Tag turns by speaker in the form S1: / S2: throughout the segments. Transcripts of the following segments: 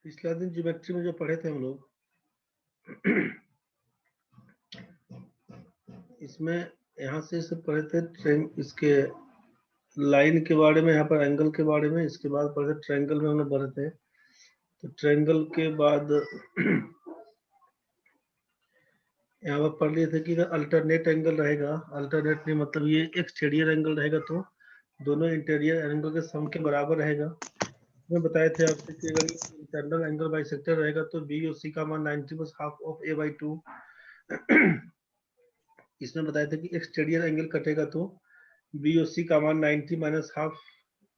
S1: पिछला दिन ज्योमेट्री में जो पढ़े थे हम लोग इसमें यहाँ से पढ़े थे इसके लाइन के बारे में, यहाँ पर एंगल के बारे में, इसके बाद पढ़े थे ट्रायंगल में हम लोग पढ़े थे। तो ट्रायंगल के बाद यहाँ पर पढ़ लिए थे कि अल्टरनेट एंगल रहेगा। अल्टरनेट नहीं मतलब ये एक्सटीरियर एंगल रहेगा तो दोनों इंटीरियर एंगल के सम के बराबर रहेगा। मैं बताए थे आपसे कि अगर इंटरनल एंगल बाइसेक्टर रहेगा तो बी और सी का मान 90 plus half of A by 2। इसमें बताया था कि एक्सटीरियर एंगल कटेगा तो बी और सी का मान 90 माइनस हाफ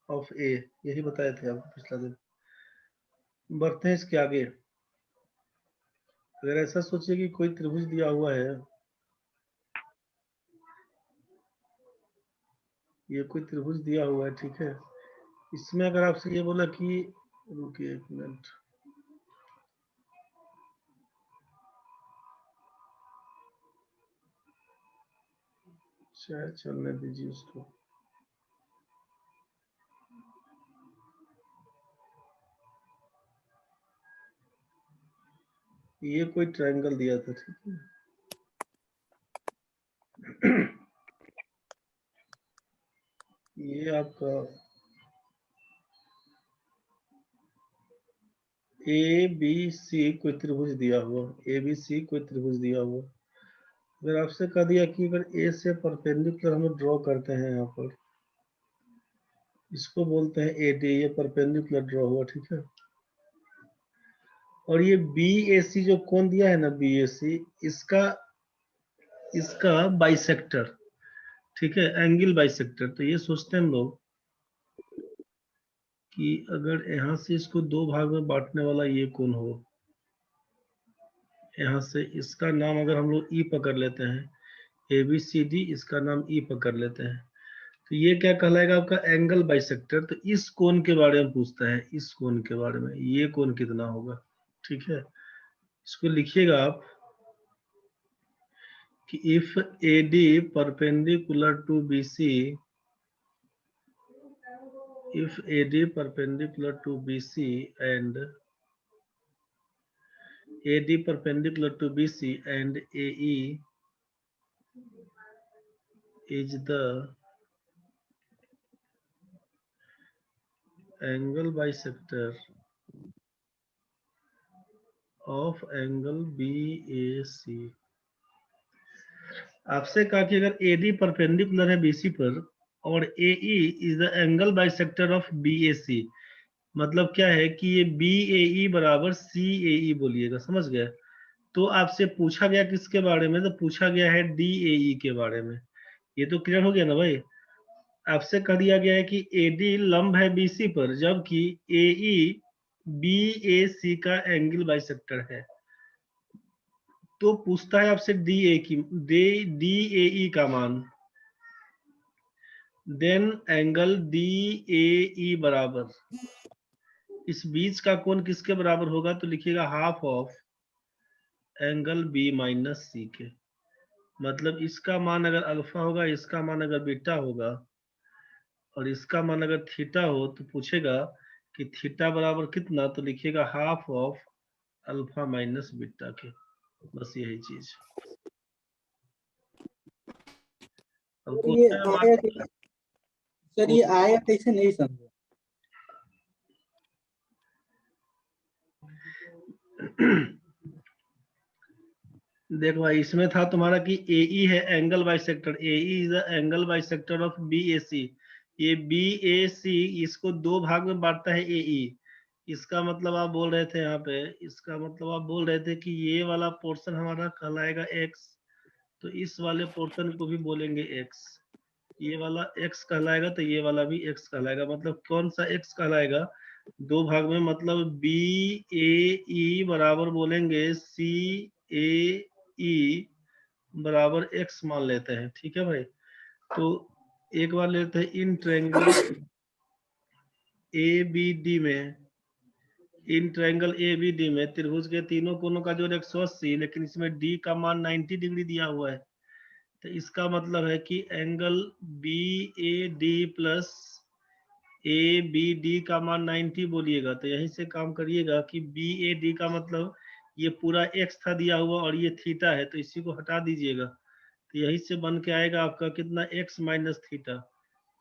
S1: ऑफ ए, यही बताए थे आपको पिछला दिन। बढ़ते हैं इसके आगे। अगर ऐसा सोचिए कि कोई त्रिभुज दिया हुआ है, ये कोई त्रिभुज दिया हुआ है, ठीक है। इसमें अगर आपसे ये बोला कि रुकिए एक मिनट, शायद चलने दीजिए उसको। ये कोई ट्रायंगल दिया था, ठीक है। ये आपका ए बी सी कोई त्रिभुज दिया हुआ, ए बी सी कोई त्रिभुज दिया हुआ। अगर आपसे कह दिया कि अगर ए से परपेंडिकुलर हम ड्रॉ करते हैं, यहाँ पर इसको बोलते हैं ए डी, ये परपेंडिकुलर ड्रॉ हुआ, ठीक है। और ये बी ए सी जो कोण दिया है ना, बी ए सी, इसका बाइसेक्टर, ठीक है, एंगल बाइसेक्टर। तो ये सोचते हैं हम लोग कि अगर यहाँ से इसको दो भाग में बांटने वाला ये कोण हो, यहाँ से इसका नाम अगर हम लोग ई पकड़ लेते हैं, ए बी सी डी, इसका नाम ई पकड़ लेते हैं, तो ये क्या कहलाएगा आपका एंगल बाइसेक्टर। तो इस कोण के बारे में पूछता है, इस कोण के बारे में, ये कोण कितना होगा, ठीक है। इसको लिखिएगा आप कि if A D perpendicular to B C, if AD perpendicular to BC and AD perpendicular to BC and AE is the angle bisector of angle BAC। आपसे कहा कि अगर AD परपेंडिकुलर है BC पर और AE is the angle bisector of BAC, मतलब क्या है कि ये BAE बराबर CAE बोलिएगा, समझ गए। तो आपसे पूछा गया किसके बारे में, तो पूछा गया है DAE के बारे में। ये तो क्लियर हो गया ना भाई। आपसे कह दिया गया है कि AD लंब है BC पर, जबकि AE BAC का एंगल बाइसेक्टर है। तो पूछता है आपसे DAE का मान, देन एंगल DAE बराबर, इस बीच का कोण किसके बराबर होगा, तो लिखिएगा half of angle B minus C के। मतलब इसका मान अगर अल्फा होगा, इसका मान अगर बीटा होगा और इसका मान अगर थीटा हो, तो पूछेगा कि थीटा बराबर कितना, तो लिखिएगा half of alpha minus beta के। बस यही चीज। अब
S2: ये आया सर, ये आया कैसे नहीं समझे।
S1: देखो भाई, इसमें था तुम्हारा कि AE है angle bisector, AE is the angle bisector of BAC। ये BAC इसको दो भाग में बांटता है AE। इसका मतलब आप बोल रहे थे यहाँ पे, इसका मतलब आप बोल रहे थे कि ये वाला पोर्शन हमारा कहलाएगा X, तो इस वाले पोर्शन को भी बोलेंगे X। ये वाला X कहलाएगा तो ये वाला भी X कहलाएगा। मतलब कौन सा X कहलाएगा, दो भाग में, मतलब BAE बराबर बोलेंगे CAE बराबर X मान लेते हैं, ठीक है भाई। तो एक बार लेते हैं इन ट्रायंगल ABD में, इन ट्रायंगल ABD में त्रिभुज के तीनों कोनों का जोड़ 180, लेकिन इसमें D का मान 90 डिग्री दिया हुआ है। तो इसका मतलब है कि angle BAD plus A B D का मान 90 बोलिएगा, तो यहीं से काम करिएगा कि बी ए डी का मतलब ये पूरा एक्स था दिया हुआ और ये थीटा है, तो इसी को हटा दीजिएगा, तो यहीं से बन के आएगा आपका कितना, एक्स माइनस थीटा।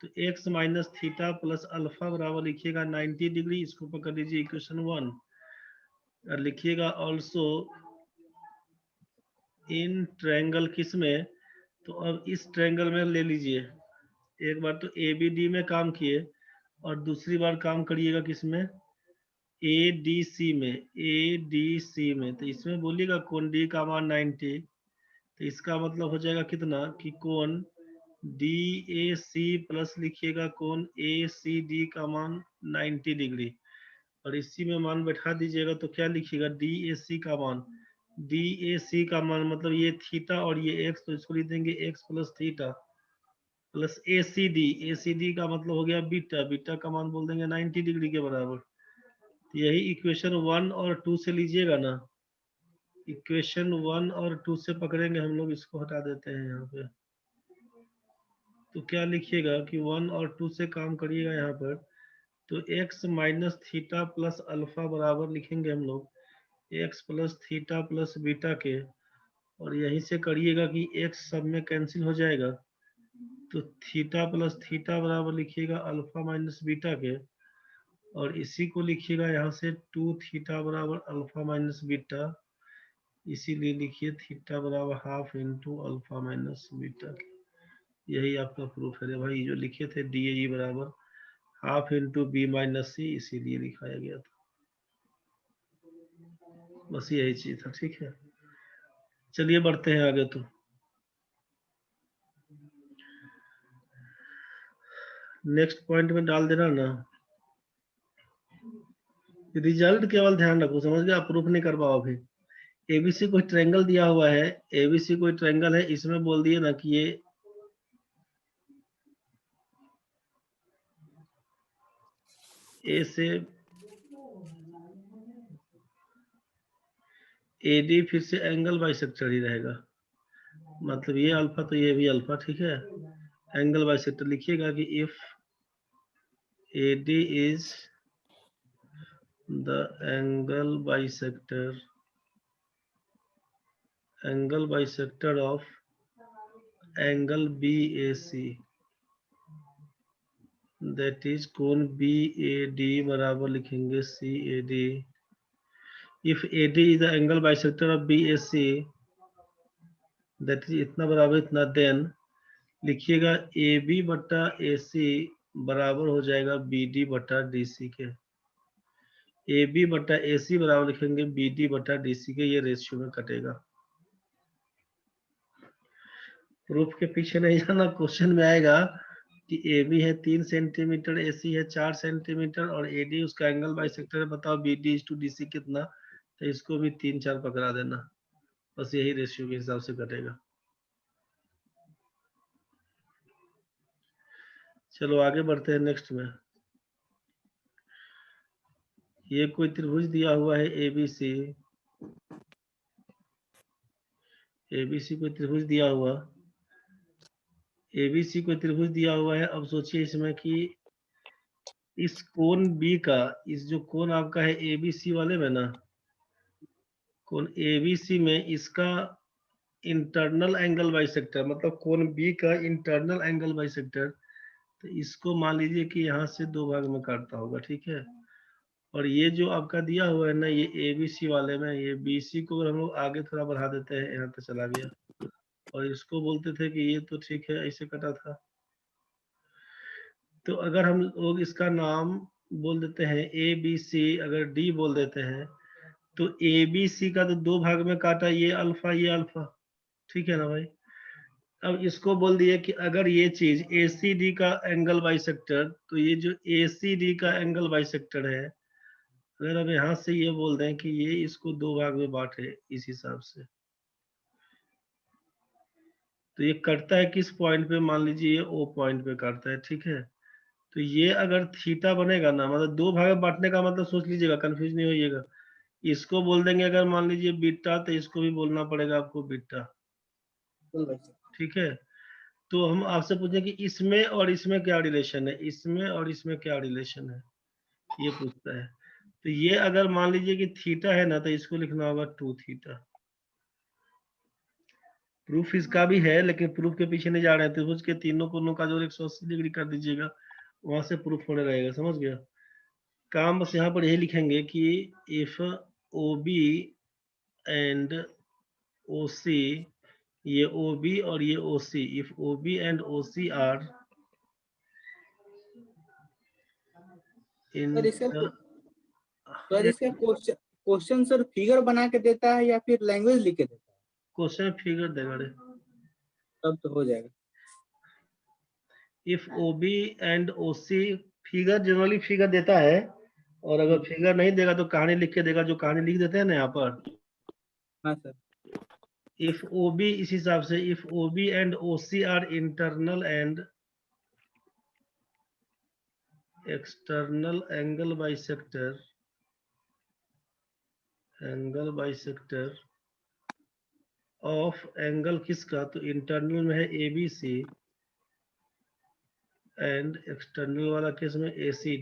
S1: तो x minus theta plus alpha बराबर लिखिएगा 90 डिग्री, इसको पकड़ लीजिए इक्वेशन 1, और लिखिएगा ऑल्सो इन ट्रायंगल किस में, तो अब इस ट्रायंगल में ले लीजिए, एक बार तो ए बी डी में काम किए और दूसरी बार काम करिएगा किसमें, ए डी सी में, ए डी सी में, तो इसमें बोलिएगा कोण डी का मान 90, तो इसका मतलब हो जाएगा कितना कि कोण डी ए सी प्लस लिखिएगा कोण ए सी डी का मान 90 डिग्री, और इसी में मान बैठा दीजिएगा, तो क्या लिखिएगा डी ए सी का मान, डी ए सी का मान मतलब ये थीटा और ये एक्स, तो इसको लिख देंगे एक्स प्लस थीटा प्लस ए सी डी का मतलब हो गया बीटा, बीटा का मान बोल देंगे 90 डिग्री के बराबर। तो यही इक्वेशन 1 और 2 से लीजिएगा ना, इक्वेशन 1 और 2 से पकड़ेंगे हम लोग, इसको हटा देते हैं यहाँ पे, तो क्या लिखिएगा कि 1 और 2 से काम करिएगा यहाँ पर, तो x minus theta plus alpha बराबर लिखेंगे हम लोग x plus theta plus beta के, और यहीं से करिएगा कि x सब में कैंसिल हो जाएगा, तो थीटा प्लस थीटा बराबर लिखिएगा अल्फा माइनस बीटा के, और इसी को लिखिएगा यहाँ से 2 थीटा बराबर अल्फा माइनस बीटा, इसीलिए लिखिए थीटा बराबर half into alpha minus beta के। यही आपका प्रूफ है रे भाई, जो लिखे थे डी ए बराबर हाफ इंटू बी माइनस सी, इसीलिए लिखाया गया था, बस यही चीज था। ठीक है, चलिए बढ़ते हैं आगे। तो नेक्स्ट पॉइंट में डाल देना ना, रिजल्ट केवल ध्यान रखो, समझ गया, प्रूफ नहीं कर पाओ अभी। एबीसी कोई ट्रायंगल दिया हुआ है, एबीसी कोई ट्रायंगल है, इसमें बोल दिए ना कि ये ए से एडी फिर से एंगल बाइसेक्टर ही रहेगा, मतलब ये अल्फा तो ये भी अल्फा, ठीक है। एंगल बाइसेक्टर लिखिएगा कि if AD is the angle bisector of angle B A C, that is कोण बी ए डी बराबर लिखेंगे C A D, if A D is the angle bisector of B A C, that is इतना बराबर इतना, then लिखिएगा A B बट्टा ए C बराबर हो जाएगा बी डी बट्टा डी सी के, ए बी बट्टा ए सी बराबर लिखेंगे बी डी बट्टा डी सी के, ये रेशियो में कटेगा। प्रूफ के पीछे नहीं जाना, क्वेश्चन में आएगा कि ए बी है 3 सेंटीमीटर, ए सी है 4 सेंटीमीटर और ए डी उसका एंगल बाइसेक्टर है, बताओ B D to D C कितना, तो इसको भी 3 4 पकड़ा देना, बस यही रेशियो के हिसाब से कटेगा। चलो आगे बढ़ते हैं नेक्स्ट में। ये कोई त्रिभुज दिया हुआ है एबीसी, एबीसी कोई त्रिभुज दिया हुआ, एबीसी कोई त्रिभुज दिया हुआ है। अब सोचिए इसमें कि इस कोण बी का, इस जो कोण आपका है एबीसी वाले में ना, कोण एबीसी में इसका इंटरनल एंगल बाइसेक्टर, मतलब कोण बी का इंटरनल एंगल बाइसेक्टर, तो इसको मान लीजिए कि यहाँ से 2 भाग में काटता होगा, ठीक है। और ये जो आपका दिया हुआ है ना, ये एबीसी वाले में, ये बीसी को अगर हम लोग आगे थोड़ा बढ़ा देते हैं, यहाँ पे चला गया, और इसको बोलते थे कि ये तो ठीक है ऐसे कटा था, तो अगर हम लोग इसका नाम बोल देते हैं ए बी सी, अगर डी बोल देते हैं, तो ए बी सी का तो 2 भाग में काटा, ये अल्फा ये अल्फा, ठीक है ना भाई। अब इसको बोल दिए कि अगर ये चीज ए सी डी का एंगल बाइसेक्टर, तो ये जो ए सी डी का एंगल बाइसेक्टर है, अगर अब यहाँ से ये बोल दें कि ये इसको 2 भाग में बांटे इस हिसाब से, तो ये कटता है किस पॉइंट पे, मान लीजिए ये ओ पॉइंट पे काटता है, ठीक है। तो ये अगर थीटा बनेगा ना, मतलब 2 भाग में बांटने का मतलब सोच लीजिएगा, कंफ्यूज नहीं होइएगा, इसको बोल देंगे अगर मान लीजिए बीटा, तो इसको भी बोलना पड़ेगा आपको बीटा, ठीक है। तो हम आपसे पूछें कि इसमें और इसमें क्या रिलेशन है, इसमें और इसमें क्या रिलेशन है, ये पूछता है। तो ये अगर मान लीजिए कि थीटा है ना, तो इसको लिखना होगा 2 थीटा। प्रूफ इसका भी है, लेकिन प्रूफ के पीछे नहीं जा रहे हैं। त्रिभुज के तीनों कोनों का जोड़ 180 डिग्री कर दीजिएगा, वहां से प्रूफ होने रहेगा। समझ गया? काम बस यहाँ पर यही लिखेंगे कि if O B and O C, ये ओ बी और ये O C, if O B and O C are in
S2: sir इसका क्वेश्चन सर फिगर बना के देता है या फिर लैंग्वेज लिख के देता है?
S1: क्वेश्चन फिगर देगा रे।
S2: तब तो हो जाएगा।
S1: If O B and O C, figure generally figure देता है, और अगर फिगर नहीं देगा तो कहानी लिख के देगा, जो कहानी लिख देते हैं ना यहाँ पर।
S2: हाँ सर।
S1: इफ ओ बी, इस हिसाब से if O B and O C are internal and external angle bisector of angle किसका, तो इंटरनल में है A B C and external वाला केस में ए सी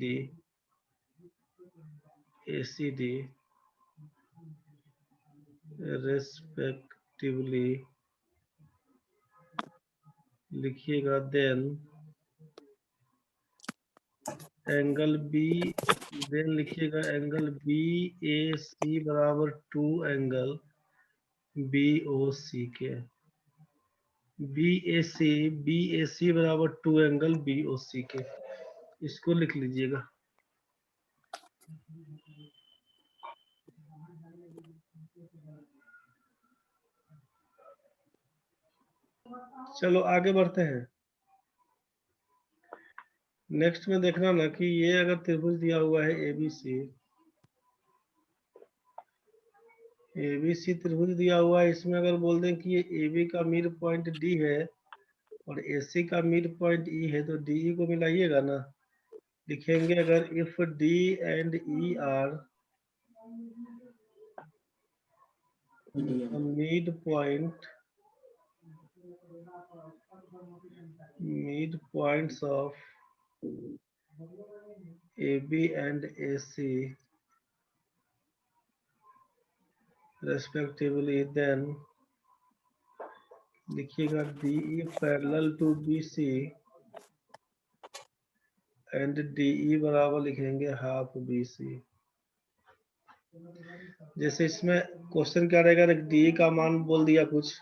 S1: डी, रेस्पेक्टिवली लिखिएगा। देन एंगल बी, देन लिखिएगा एंगल बी ए सी बराबर 2 angle B O सी के। बी ए सी बराबर 2 एंगल बी ओ सी के, इसको लिख लीजिएगा। चलो आगे बढ़ते हैं। नेक्स्ट में देखना ना कि ये अगर त्रिभुज दिया हुआ है एबीसी त्रिभुज दिया हुआ है, इसमें अगर बोल दें कि ये AB का मिड पॉइंट D है और AC का मिड पॉइंट E है, तो DE को मिलाइएगा ना। लिखेंगे अगर if D and E are mid points of AB and AC respectively, then लिखिएगा DE parallel to BC and DE बराबर लिखेंगे हाफ BC। जैसे इसमें क्वेश्चन क्या रहेगा, DE का मान बोल दिया कुछ,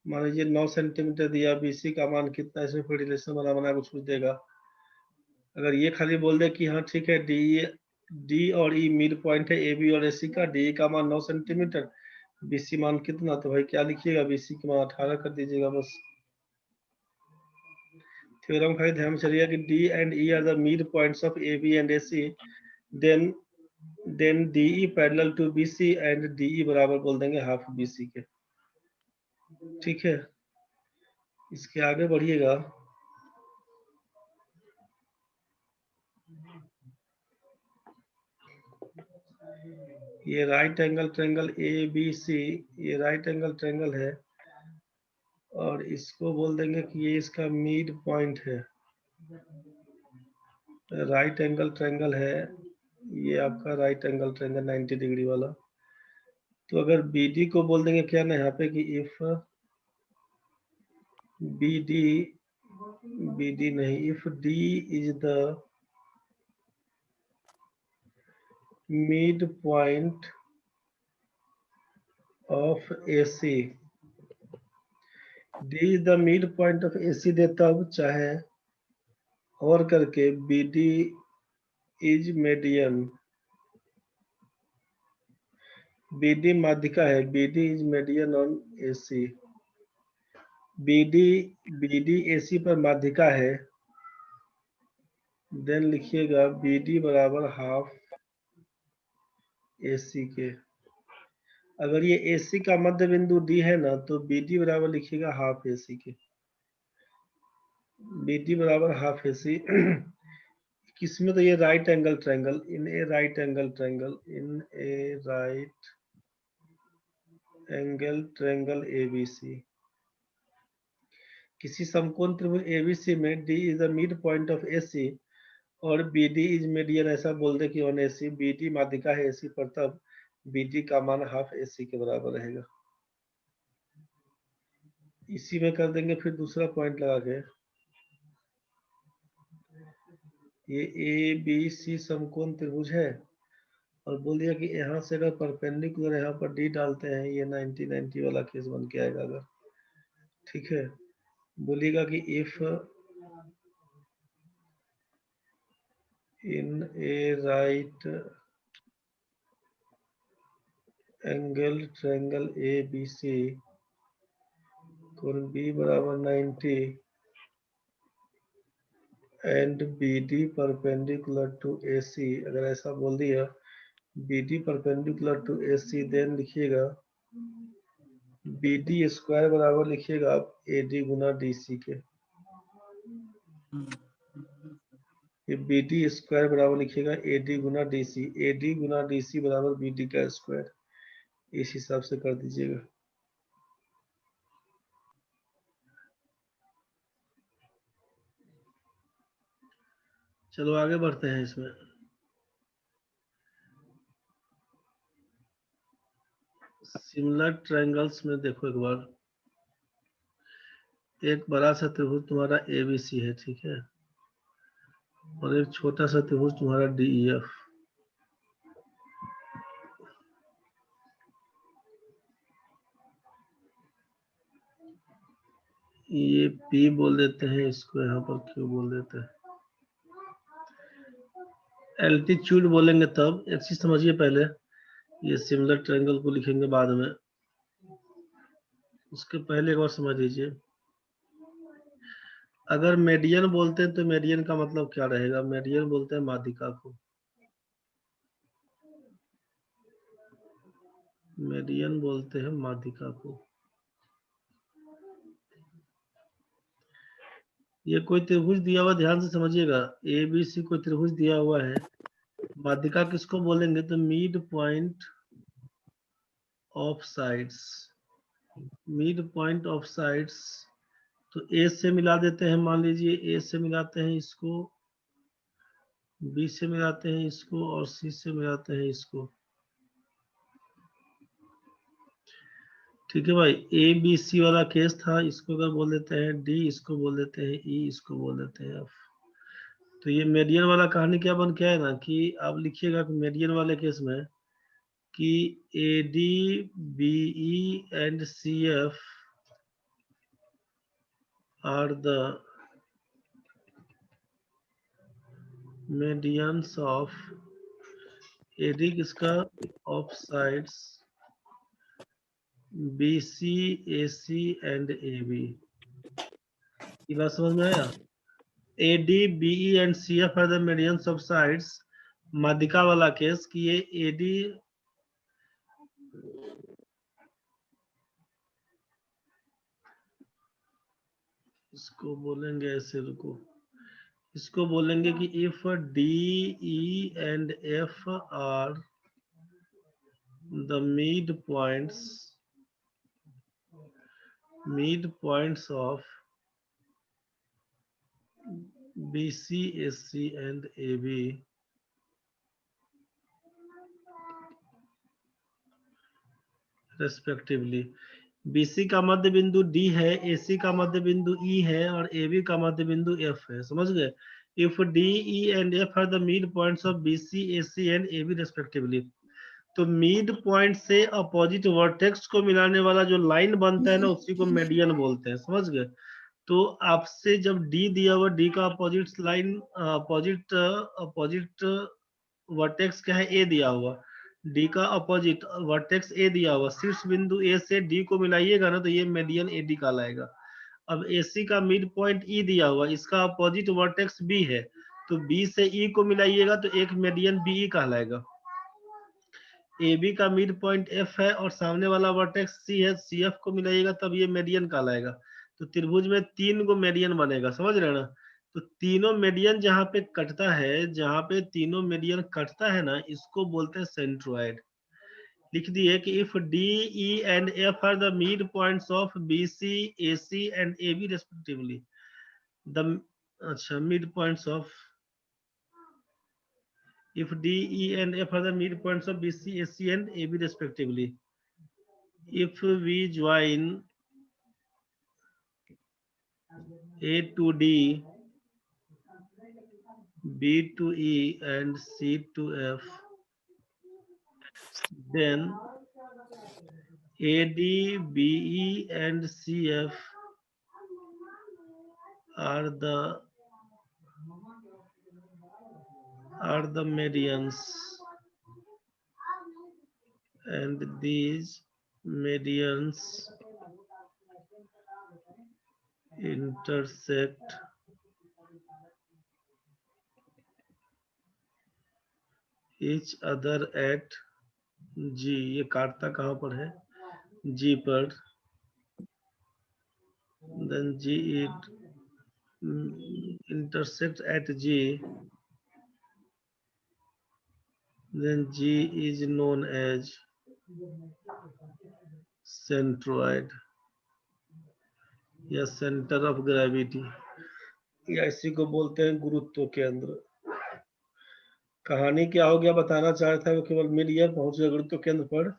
S1: मान लीजिए 9 सेंटीमीटर दिया, BC का मान कितना, इसमें फिर रिलेशन बना कुछ देगा। अगर ये खाली बोल दे कि हाँ ठीक है, डी और ई मिड पॉइंट है AB और AC का, DE का मान 9 सेंटीमीटर, BC मान कितना, तो भाई क्या लिखिएगा, BC के मान 18 कर दीजिएगा बस। थ्योरम खाली ध्यान में चलिएगा कि D and E are the mid points of AB and AC, then DE parallel to BC and DE बराबर बोल देंगे हाफ BC के। ठीक है, इसके आगे बढ़िएगा। ये राइट एंगल ट्रायंगल ABC, ये राइट एंगल ट्रायंगल है, और इसको बोल देंगे कि ये इसका मिड पॉइंट है। राइट एंगल ट्रायंगल है, ये आपका राइट एंगल ट्रायंगल 90 डिग्री वाला। तो अगर BD को बोल देंगे क्या ना यहाँ पे कि इफ BD नहीं, if D is the mid point of AC, D is the mid point of AC दे तब, चाहे और करके BD इज मीडियन, BD माध्यिका है, BD is median on AC, BD AC पर माध्यिका है, देन लिखिएगा BD बराबर हाफ AC के। अगर ये AC का मध्य बिंदु D है ना, तो BD बराबर लिखिएगा हाफ AC के। BD बराबर हाफ AC किसमें, तो ये right angle triangle, in a right angle triangle ABC। किसी समकोण त्रिभुज एबीसी में D is the mid point of AC और बीडी इज मीडियन, ऐसा बोल दे कि ऑन एसी बीडी माध्यिका है एसी पर, तब बीडी का मान हाफ एसी के बराबर रहेगा। इसी में कर देंगे फिर दूसरा पॉइंट लगा के, ये ए बी सी समकोण त्रिभुज है और बोल दिया कि यहाँ से अगर परपेंडिकुलर यहाँ पर डी डालते हैं, ये 90-90 वाला केस बन के आएगा अगर, ठीक है। बोलिएगा कि if in a right angle triangle A B C कोण बी बराबर 90 and B D perpendicular to A C, अगर ऐसा बोल दिया B D perpendicular to A C, then लिखिएगा बी डी स्क्वायर बराबर लिखिएगा आप ए डी गुना डी सी के, ये बी डी स्क्वायर बराबर लिखिएगा ए डी गुना डी सी, ए डी गुना डी सी बराबर बी डी का स्क्वायर, इस हिसाब से कर दीजिएगा। चलो आगे बढ़ते हैं इसमें। सिमिलर ट्रायंगल्स में देखो एक बार, एक बड़ा सा त्रिभुज तुम्हारा एबीसी है, ठीक है, और एक छोटा सा त्रिभुज तुम्हारा डीईएफ। ये पी बोल देते हैं, इसको यहाँ पर क्यू बोल देते हैं। एल्टीट्यूड बोलेंगे तब, एक चीज समझिए पहले, ये सिमिलर ट्रायंगल को लिखेंगे बाद में, उसके पहले एक बार समझ लीजिए। अगर मेडियन बोलते हैं तो मेडियन का मतलब क्या रहेगा? मेडियन बोलते हैं माध्यिका को, मेडियन बोलते हैं माध्यिका को। ये कोई त्रिभुज दिया हुआ, ध्यान से समझिएगा, ए बी सी कोई त्रिभुज दिया हुआ है, माध्यिका किसको बोलेंगे? तो mid point of sides, mid point of sides. तो ए से मिला देते हैं, मान लीजिए ए से मिलाते हैं इसको, बी से मिलाते हैं इसको, और सी से मिलाते हैं इसको, ठीक है भाई। ए बी सी वाला केस था, इसको अगर बोल देते हैं डी, इसको बोल देते हैं ई, इसको बोल देते हैं एफ। तो ये मेडियन वाला कहानी क्या बन के आए ना, कि आप लिखिएगा कि मेडियन वाले केस में कि A D B E and C F are the medians of AD किसका? Of sides BC, AC and AB। ये बात समझ में आया? AD, BE and CF are the medians of sides, माध्यिका वाला केस कि ये AD इसको बोलेंगे ऐसे, रुको, इसको बोलेंगे कि if D, E and F are the mid points of BC, AC and AB, respectively. BC का मध्य बिंदु D है, AC का मध्य बिंदु E है और AB का मध्य बिंदु F है, समझ गए? If D, E and F are the mid points of BC, AC and AB respectively. तो मिड पॉइंट से अपोजिट वर्टेक्स को मिलाने वाला जो लाइन बनता है ना, उसी को मेडियन बोलते हैं, समझ गए? तो आपसे जब D दिया हुआ, D का अपोजिट लाइन, अपोजिट वर्टेक्स क्या है? A दिया हुआ, D का अपोजिट वर्टेक्स A दिया हुआ, शीर्ष बिंदु A से D को मिलाइएगा ना, तो ये मेडियन AD कहलाएगा। अब AC का मिड पॉइंट E दिया हुआ, इसका अपोजिट वर्टेक्स B है, तो B से E को मिलाइएगा तो एक मेडियन BE कहलाएगा। AB का मिड पॉइंट F है और सामने वाला वर्टेक्स C है, CF को मिलाइएगा तब ये मेडियन कहलाएगा। तो त्रिभुज में 3 गो मेडियन बनेगा, समझ रहे हैं ना? तो तीनों मेडियन जहाँ पे कटता है, जहाँ पे तीनों मेडियन कटता है ना, इसको बोलते हैं सेंट्रोइड। लिख दिए कि if D E and F are the mid points of B C A C and A B respectively the अच्छा mid points of if D, E, and F are the midpoints of BC, AC, and AB respectively. If we join A to D, B to E, and C to F, then AD, BE, and CF are the medians, and these medians intersect each other at G. ये काटता कहाँ पर है? G पर. Then G it intersect at G. Then G is known as centroid या centre of gravity, या इसी को बोलते हैं गुरुत्व केंद्र। कहानी क्या हो गया बताना चाह रहा था, वो केवल मिल गया, पहुंच गया गुरुत्व केंद्र पर।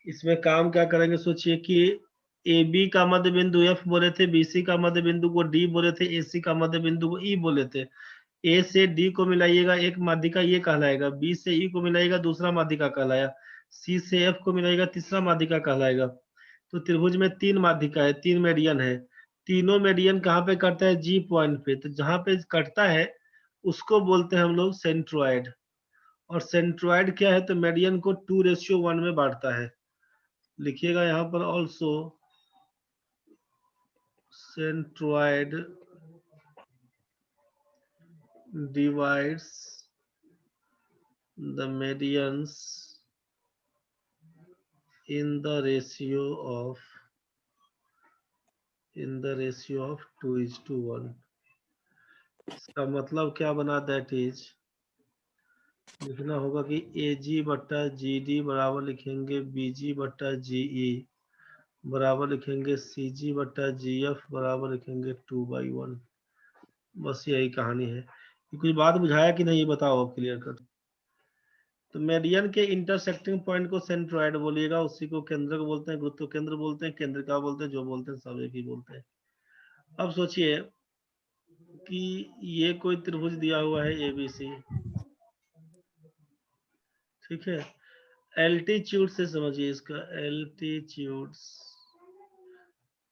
S1: इसमें काम क्या करेंगे, सोचिए कि ए बी का मध्य बिंदु एफ बोले थे, बी सी का मध्य बिंदु को डी बोले थे, ए सी का मध्य बिंदु को ई बोले थे। ए से डी को मिलाइएगा, एक माध्यिका ये कहलाएगा। बी से ई को मिलाइएगा, दूसरा माध्यिका कहलाया। सी से एफ को मिलाइएगा, तीसरा माध्यिका कहलाएगा। तो त्रिभुज में 3 माध्यिका है, 3 मेडियन है। तीनों मेडियन कहाँ पे कटता है? जी पॉइंट पे। तो जहां पे कटता है उसको बोलते हैं हम लोग सेंट्रोइड। और सेंट्रोइड क्या है? तो मेडियन को 2:1 में बांटता है। लिखिएगा यहाँ पर also centroid divides the medians in the ratio of 2:1। इसका मतलब क्या बना? दैट इज लिखना होगा कि ए जी बट्टा जी डी बराबर लिखेंगे बी जी बट्टा जी ई बराबर लिखेंगे सी जी बट्टा जी एफ बराबर लिखेंगे 2/1। बस यही कहानी है। कुछ बात बुझाया कि नहीं, बताओ क्लियर कर। तो मेडियन के इंटरसेक्टिंग पॉइंट को सेंट्रोइड बोलिएगा, उसी को केंद्र को बोलते हैं, गुरुत्व केंद्र बोलते हैं, केंद्र का बोलते हैं, जो बोलते हैं सब एक ही बोलते हैं। अब सोचिए कि ये कोई त्रिभुज दिया हुआ है एबीसी, ठीक है। एल्टीट्यूड से समझिए इसका, एल्टीट्यूड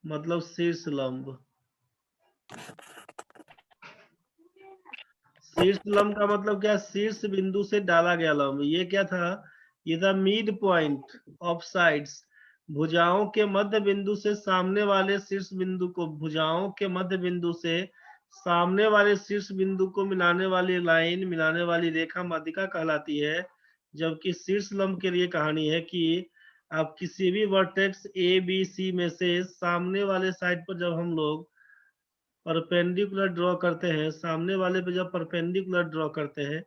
S1: मतलब शीर्ष लंब। शीर्ष लंब का मतलब क्या? शीर्ष बिंदु से डाला गया लंब। ये क्या था? ये था मिड पॉइंट ऑफ साइड्स। भुजाओं के मध्य बिंदु से सामने वाले शीर्ष बिंदु को, भुजाओं के मध्य बिंदु से सामने वाले शीर्ष बिंदु को मिलाने वाली लाइन, मिलाने वाली रेखा माध्यिका कहलाती है। जबकि शीर्ष लंब के लिए कहानी है कि आप किसी भी वर्टेक्स ए बी सी में से सामने वाले साइड पर जब हम लोग परपेंडिकुलर ड्रॉ करते हैं, सामने वाले पे जब परपेंडिकुलर ड्रॉ करते हैं,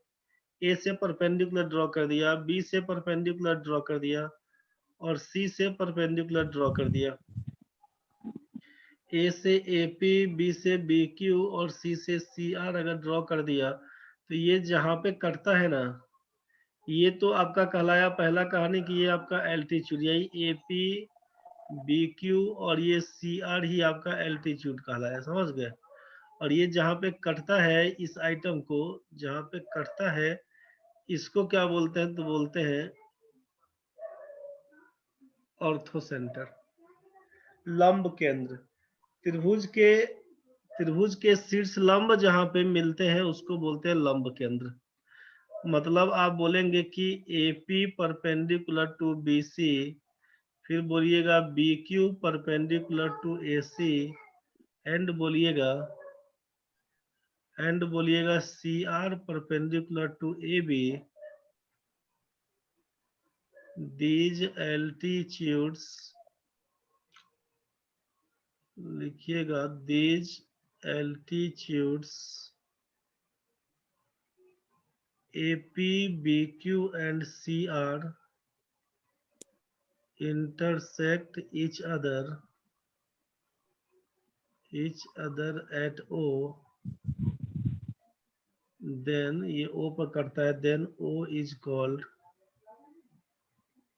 S1: ए से परपेंडिकुलर ड्रॉ कर दिया, बी से परपेंडिकुलर ड्रॉ कर दिया और सी से परपेंडिकुलर ड्रॉ कर दिया। ए से ए पी, बी से बी क्यू और सी से सी आर अगर ड्रॉ कर दिया, तो ये जहां पे कटता है ना, ये तो आपका कहलाया पहला कहानी कि ये आपका एल्टीट्यूड, यही ए पी बी क्यू और ये सी आर ही आपका एल्टीट्यूड कहलाया, समझ गए। और ये जहां पे कटता है इस आइटम को, जहां पे कटता है इसको क्या बोलते हैं? तो बोलते हैं ऑर्थोसेंटर, लंब केंद्र। त्रिभुज के शीर्ष लंब जहां पे मिलते हैं उसको बोलते हैं लंब केंद्र। मतलब आप बोलेंगे कि AP परपेंडिकुलर टू BC, फिर बोलिएगा BQ perpendicular to AC, and बोलिएगा CR perpendicular to AB। These altitudes, लिखिएगा these altitudes AP, BQ and CR intersect each other at O, then ये O पर करता है, then O is called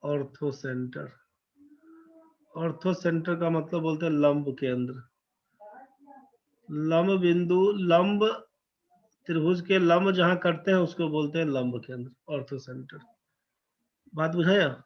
S1: ऑर्थोसेंटर। ऑर्थोसेंटर का मतलब बोलते हैं लंब केंद्र। लंब बिंदु, लंब त्रिभुज के लंब जहां करते हैं उसको बोलते हैं लंब केंद्र, ऑर्थोसेंटर। बात बुझाया?